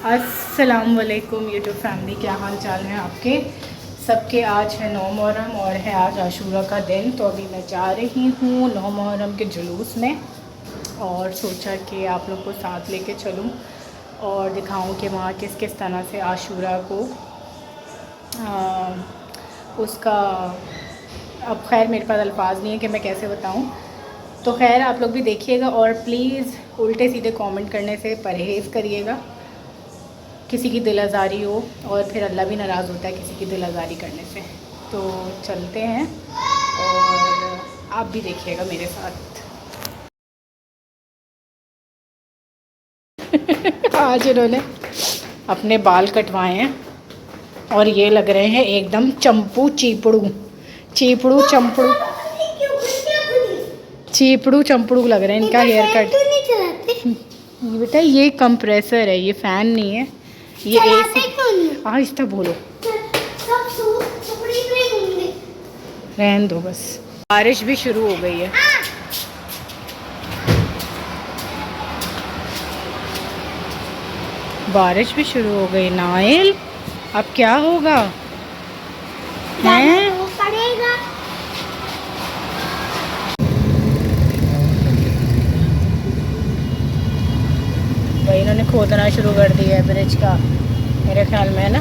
अस्सलाम वालेकुम YouTube family, क्या हाल चाल है आपके सबके। आज है 9 मुहर्रम और है आज आशूरा का दिन। तो अभी मैं जा रही हूँ 9 मुहर्रम के जुलूस में और सोचा कि आप लोग को साथ लेके चलूँ और दिखाऊँ कि वहाँ किस किस तरह से आशूरा को उसका, अब खैर मेरे पास अल्फाज नहीं है कि मैं कैसे बताऊँ। तो खैर आप लोग भी देखिएगा और प्लीज़ उल्टे सीधे कमेंट करने से परहेज़ करिएगा, किसी की दिल आज़ारी हो और फिर अल्लाह भी नाराज़ होता है किसी की दिल आज़ारी करने से। तो चलते हैं और आप भी देखिएगा मेरे साथ। आज इन्होंने अपने बाल कटवाए हैं और ये लग रहे हैं एकदम चंपू चीपड़ू चीपड़ू चंपड़ू चीपड़ू चंपड़ू लग रहे हैं इनका हेयर कट। बेटा ये कंप्रेसर है, ये फ़ैन नहीं है, ये एसी। आहिस्ता बोलो, रहन दो बस। बारिश भी शुरू हो गई है। बारिश भी शुरू हो गई नाइल, अब क्या होगा हैं? भाई इन्होंने खोदना शुरू कर दिया है ब्रिज का, मेरे ख्याल में है ना,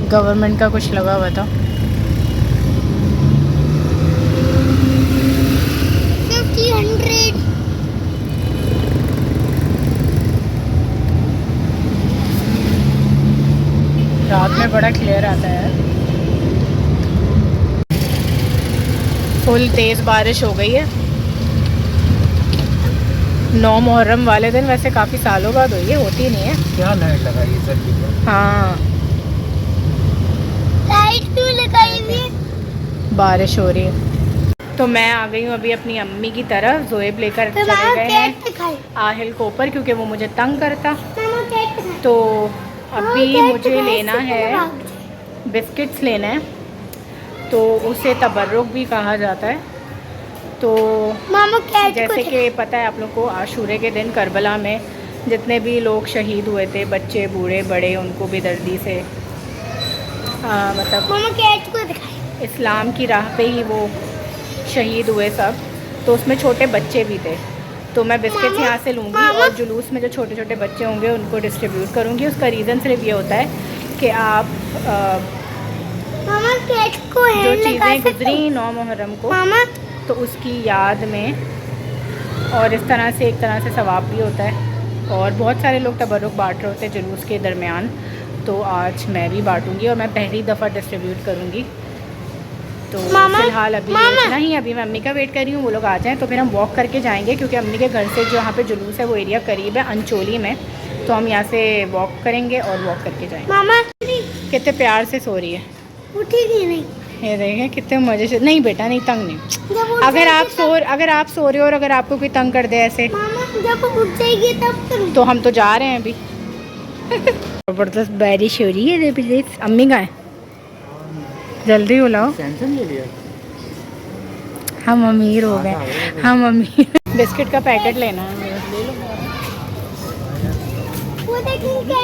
गवर्नमेंट का कुछ लगा हुआ था। रात में बड़ा क्लियर आता है। फुल तेज़ बारिश हो गई है 9 मुहर्रम वाले दिन। वैसे काफ़ी सालों बाद हुई है, होती नहीं है। क्या लाइट लगाई सर की? हाँ लाइट क्यों लगाई हुई? बारिश हो रही है। तो मैं आ गई हूँ अभी अपनी अम्मी की तरफ। ज़ोएब लेकर चले गए हैं आहिल को ऊपर क्योंकि वो मुझे तंग करता। तो अभी मुझे लेना है बिस्किट्स लेना है, तो उसे तबर्रुक भी कहा जाता है। तो जैसे कि पता है आप लोग को, आशूरे के दिन करबला में जितने भी लोग शहीद हुए थे, बच्चे बूढ़े बड़े, उनको बेदर्दी से मतलब इस्लाम की राह पे ही वो शहीद हुए सब। तो उसमें छोटे बच्चे भी थे। तो मैं बिस्किट्स यहाँ से लूँगी और जुलूस में जो छोटे छोटे बच्चे होंगे उनको डिस्ट्रीब्यूट करूँगी। उसका रीज़न सिर्फ ये होता है कि आप जो चीज़ें गुजरी 9 मुहर्रम को, तो उसकी याद में, और इस तरह से एक तरह से सवाब भी होता है। और बहुत सारे लोग तबर्रुक बांट रहे होते हैं जुलूस के दरमियान, तो आज मैं भी बांटूंगी और मैं पहली दफ़ा डिस्ट्रीब्यूट करूँगी। तो फिलहाल अभी इतना ही, अभी मैं अम्मी का वेट कर रही हूँ, वो लोग आ जाएँ तो फिर हम वॉक करके जाएंगे क्योंकि अम्मी के घर से जो यहाँ पे जुलूस है वो एरिया करीब है अंचोली में। तो हम यहाँ से वॉक करेंगे और वॉक करके जाएंगे। मामा कितने प्यार से सो रही है, उठेगी नहीं। ये देखें कितने मज़े से। नहीं बेटा नहीं, तंग नहीं। अगर आप सो रहे हो और अगर आपको कोई तंग कर दे ऐसे, मामा जब उठ जाएगी तब तो हम तो जा रहे हैं अभी। ज़बरदस्त बारिश हो रही है। प्लीज़ अम्मी का है, जल्दी बुलाओ। सैमसंग ले लिया? हम अमीर हो गए, हम अमीर। बिस्किट का पैकेट लेना है। वो देखिए क्या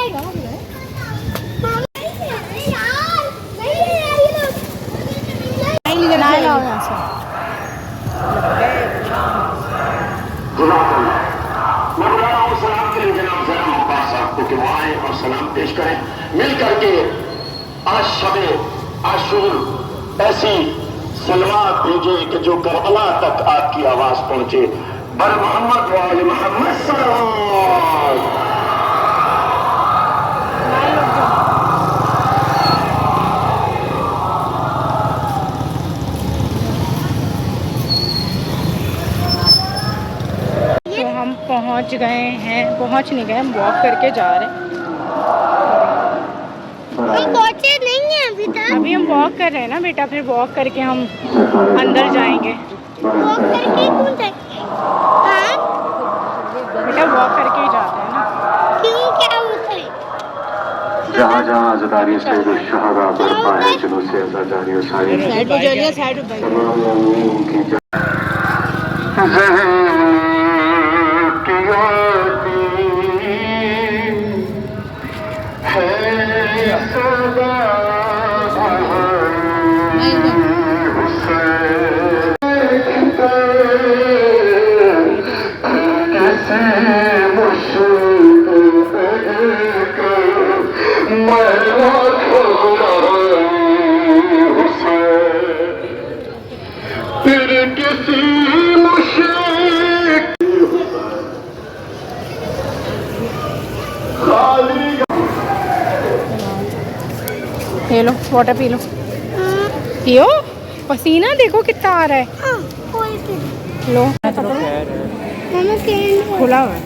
और सलाम पेश करें मिल करके। आज शबे आशूर ऐसी सलवात भेजे कि जो करबला तक आपकी आवाज पहुंचे। बर मोहम्मद वाले मोहम्मद सल्लल्लाहु। तो हम पहुंच गए हैं, पहुंच नहीं गए, हम वॉक करके जा रहे हैं। हम पहुंचे नहीं हैं अभी तक। अभी हम वॉक कर रहे हैं ना बेटा, फिर वॉक करके हम अंदर जाएंगे। वॉक करके कौन जाएंगे? हाँ बेटा वॉक करके ही जाते हैं ना। क्यों, क्या होता है? जहाँ जहाँ आज़ादारी से शहादा बरपा है, जुलूस से आज़ादारी और सारी साइड हो जाइए, साइड हो जाइए। तमाम की फिर किसी मुश्किल खाली ये लो वाटर पी लो, पियो। पसीना देखो कितना आ रहा है। हाँ, कोई भी। लो मम्मा कैंडल। खुला हुआ है।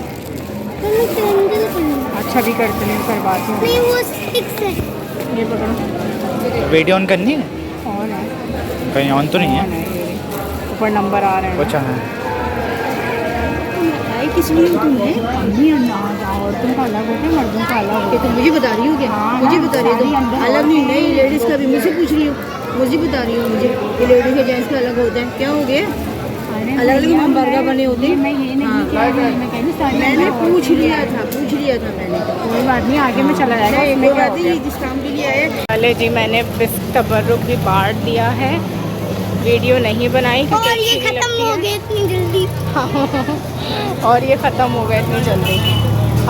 मम्मा कैंडल करना। अच्छा भी करते हैं, करवाती हूँ। नहीं वो स्टिक से। ये पकड़ो। वीडियो ऑन करनी है? ऑन है। कहीं ऑन तो नहीं ऑन है? है, ये ऊपर नंबर आ रहे हैं। अच्छा है। किस लिए तुम्हें औरतों का अलग होता है, मर्दों का अलग होता है। तो मुझे बता रही हो क्या? हाँ, मुझे बता रही हो सारी तुम? अंदर अलग और नहीं, भी नहीं लेडीज़ का भी होती मुझे है। पूछ रही हो? मुझे बता रही हो मुझे कि लेडीज़ का जेंट्स का अलग होता है? क्या हो गया? अरे अलग अलग भैया, हमबर्गर बने होते हैं। मैं ये नहीं हाँ। कह रही, मैं कह रही सारी मैंने अंदर पूछ होती लिया है। था, पूछ लिया था मैंने। कोई बात नहीं, आगे में चला जाएगा। नहीं इसमें कोई क्या बात हो नहीं, गया? जिस काम के लिए आए। पहले जी मैंने तबर्रुक भी बांट दिया है, वीडियो नहीं बनाई क्योंकि और ये अच्छी नहीं खत्म हो लगती गया इतनी जल्दी। है। और ये ख़त्म हो गया इतनी जल्दी।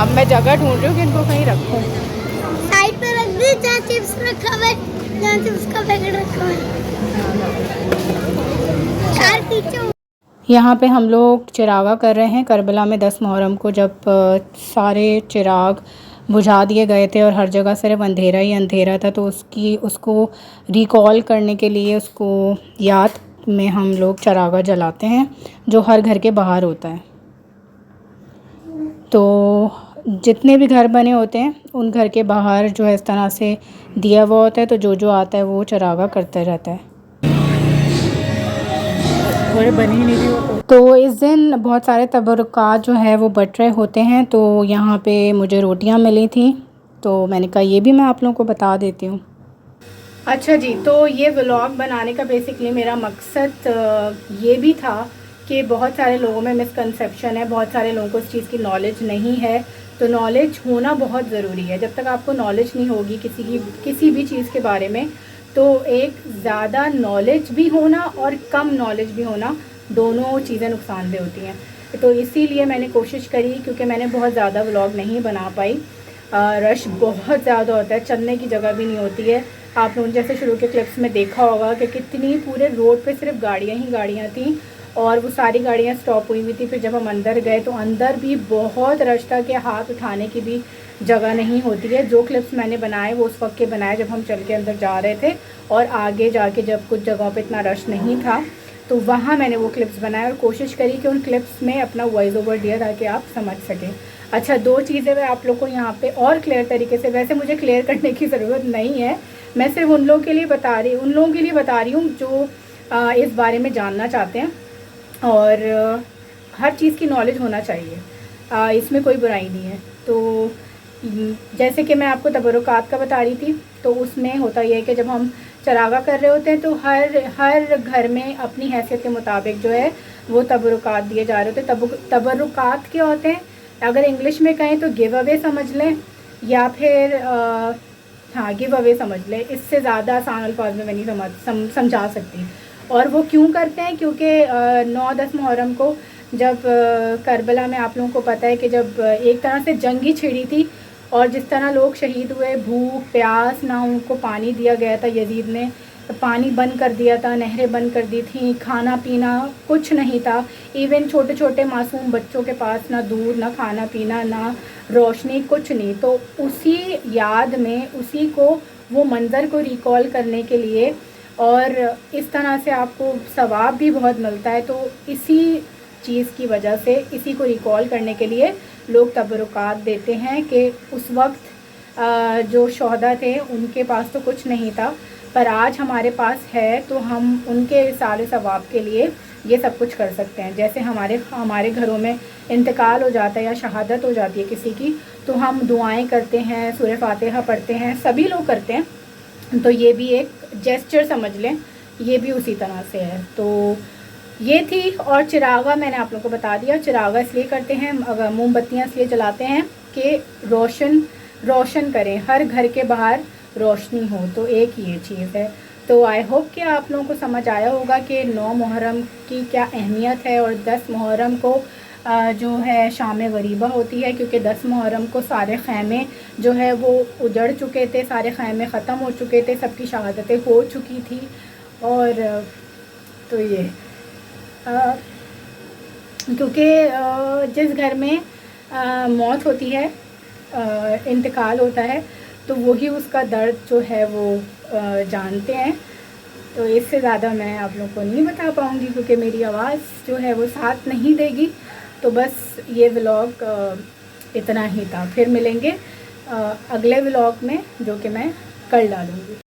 अब मैं जगह ढूंढ रही हूँ कि इनको कहीं रखूँ। साइड पे रख दे जहाँ चिप्स रखा हुआ है, जहाँ चिप्स का पैकेट रखा हुआ है। कार पीछे हो। यहाँ पे हम लोग चिरागा कर रहे हैं। करबला में 10 मुहर्रम को जब सारे चिराग बुझा दिए गए थे और हर जगह सिर्फ अंधेरा ही अंधेरा था, तो उसको रिकॉल करने के लिए, उसको याद में हम लोग चिरागा जलाते हैं जो हर घर के बाहर होता है। तो जितने भी घर बने होते हैं उन घर के बाहर जो है इस तरह से दिया हुआ होता है, तो जो आता है वो चिरागा करते रहता है। बनी नहीं थी तो इस दिन बहुत सारे तबरुकात जो है वो बट रहे होते हैं। तो यहाँ पे मुझे रोटियाँ मिली थी, तो मैंने कहा ये भी मैं आप लोगों को बता देती हूँ। अच्छा जी, तो ये व्लॉग बनाने का बेसिकली मेरा मकसद ये भी था कि बहुत सारे लोगों में मिसकंसेप्शन है, बहुत सारे लोगों को इस चीज़ की नॉलेज नहीं है। तो नॉलेज होना बहुत ज़रूरी है। जब तक आपको नॉलेज नहीं होगी किसी भी चीज़ के बारे में, तो एक ज़्यादा नॉलेज भी होना और कम नॉलेज भी होना, दोनों चीज़ें नुकसानदेह होती हैं। तो इसीलिए मैंने कोशिश करी, क्योंकि मैंने बहुत ज़्यादा व्लॉग नहीं बना पाई। रश बहुत ज़्यादा होता है, चलने की जगह भी नहीं होती है। आप लोगों ने जैसे शुरू के क्लिप्स में देखा होगा कि कितनी पूरे रोड पे सिर्फ गाड़ियाँ ही गाड़ियाँ थीं और वो सारी गाड़ियाँ स्टॉप हुई हुई थी। फिर जब हम अंदर गए तो अंदर भी बहुत रश था कि हाथ उठाने की भी जगह नहीं होती है। जो क्लिप्स मैंने बनाए वो उस वक्त के बनाए जब हम चल के अंदर जा रहे थे, और आगे जाके जब कुछ जगहों पे इतना रश नहीं था तो वहाँ मैंने वो क्लिप्स बनाए और कोशिश करी कि उन क्लिप्स में अपना वॉइस ओवर दिया ताकि आप समझ सकें। अच्छा, 2 चीज़ें मैं आप लोग को यहाँ पे और क्लियर तरीके से, वैसे मुझे क्लियर करने की ज़रूरत नहीं है, मैं सिर्फ उन लोगों के लिए बता रही हूँ जो इस बारे में जानना चाहते हैं। और हर चीज़ की नॉलेज होना चाहिए, इसमें कोई बुराई नहीं है। तो जैसे कि मैं आपको तबरुकात का बता रही थी, तो उसमें होता यह है कि जब हम चरागा कर रहे होते हैं तो हर घर में अपनी हैसियत के मुताबिक जो है वो तबरुकात दिए जा रहे होते हैं। तबरुकात क्या होते हैं, अगर इंग्लिश में कहें तो गिव अवे समझ लें, या फिर हाँ गिव अवे समझ लें। इससे ज़्यादा आसान अल्फाज में मैं नहीं समझा सकती। और वो क्यों करते हैं, क्योंकि 9-10 मुहर्रम को जब करबला में आप लोगों को पता है कि जब एक तरह से जंग ही छिड़ी थी और जिस तरह लोग शहीद हुए, भूख प्यास, ना उनको पानी दिया गया था, यजीद ने पानी बंद कर दिया था, नहरें बंद कर दी थी, खाना पीना कुछ नहीं था। इवन छोटे छोटे मासूम बच्चों के पास ना दूध, ना खाना पीना, ना रोशनी, कुछ नहीं। तो उसी याद में, उसी को, वो मंज़र को रिकॉल करने के लिए, और इस तरह से आपको सवाब भी बहुत मिलता है। तो इसी चीज़ की वजह से, इसी को रिकॉल करने के लिए लोग तबरुकात देते हैं कि उस वक्त जो शोहदा थे उनके पास तो कुछ नहीं था, पर आज हमारे पास है, तो हम उनके सारे सवाब के लिए ये सब कुछ कर सकते हैं। जैसे हमारे घरों में इंतकाल हो जाता है या शहादत हो जाती है किसी की, तो हम दुआएं करते हैं, सूरह फातिहा पढ़ते हैं, सभी लोग करते हैं। तो ये भी एक जेस्चर समझ लें, ये भी उसी तरह से है। तो ये थी। और चिरागा मैंने आप लोगों को बता दिया, चिरागा इसलिए करते हैं, अगर मोमबत्तियाँ इसलिए जलाते हैं कि रोशन करें, हर घर के बाहर रोशनी हो। तो एक ये चीज़ है। तो आई होप कि आप लोगों को समझ आया होगा कि 9 मुहर्रम की क्या अहमियत है और 10 मुहर्रम को जो है शाम गरीबा होती है, क्योंकि 10 मुहर्रम को सारे खैमे जो है वो उजड़ चुके थे, सारे खैमे ख़त्म हो चुके थे, सबकी शहादतें हो चुकी थी। और तो ये क्योंकि जिस घर में मौत होती है, इंतकाल होता है, तो वही उसका दर्द जो है वो जानते हैं। तो इससे ज़्यादा मैं आप लोगों को नहीं बता पाऊँगी, क्योंकि मेरी आवाज़ जो है वो साथ नहीं देगी। तो बस ये व्लॉग इतना ही था। फिर मिलेंगे अगले व्लॉग में, जो कि मैं कल डालूँगी।